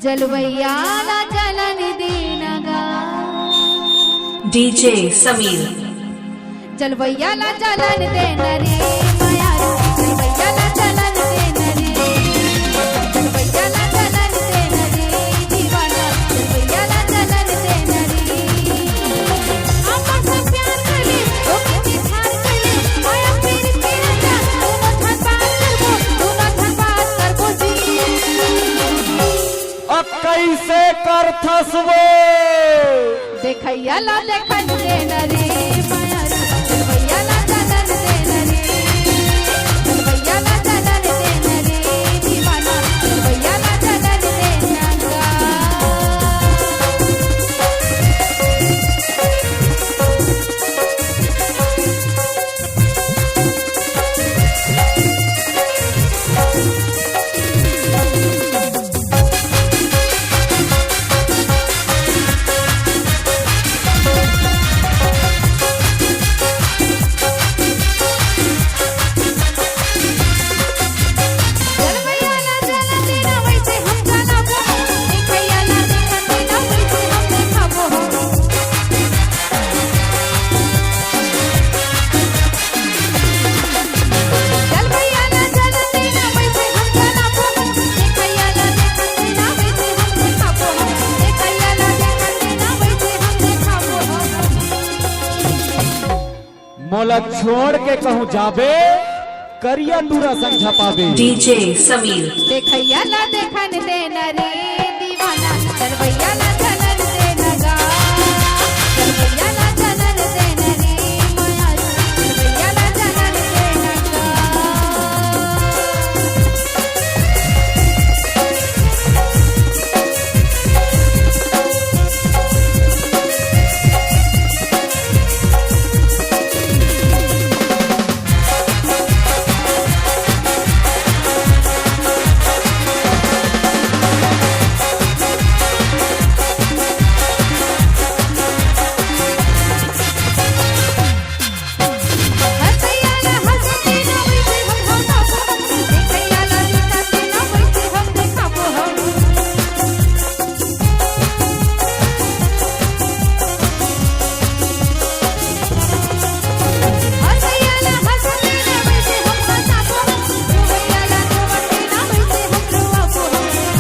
जलवैयाला जलन देनगा डीजे समीर जलवैयाला जलन देन रे मायारू जलवैयाला जलन देन रे जलवैयाला जलन देन रे दीवाना जलवैयाला जलन देन रे आपस में प्यार कर ले ओके निखार कर ले माया फिर तेरा जान दोनों धन बात करबो जी अब कैसे करथस वो देखैयाला देखन देन रे मायारू जलवैयाला जलन देन रे जलवैयाला जलन देन रे दीवाना जलवैयाला जलन देनगा जलवैयाला जलन देना वैसे हम जानाबो देखैयाला देखन देना वैसे हम देखाबो जलवैयाला जलन देना वैसे हम जानाबो देखैयाला देखन देना वैसे हम देखाबो देखैयाला देखन देना वैसे हम देखाबो मोला छोड़ के कहूँ जाबे करिया दूरा संझा पावे डीजे समीर देखैयाला देखन देन रे दीवाना जलवैयाला जलन देनगा जलवैयाला जलन देन रे मायारू जलवैयाला जलन देनगा हसैयाला हंस देना वैसे हम हंसाबो देखैयाला देखन देना वैसे हम देखाबो हसैयाला हंस देना वैसे हम हंसाबो रोवैयाला रोवन देना वैसे हम रोवाबो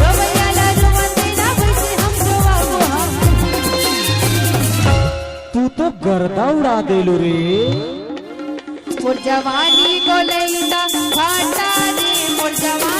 रोवैयाला रोवन देना वैसे हम रोवाबो तू तो गर्दा उड़ा देलू रे मोर जवानी गोलैदा भाटा रे मोर जवानी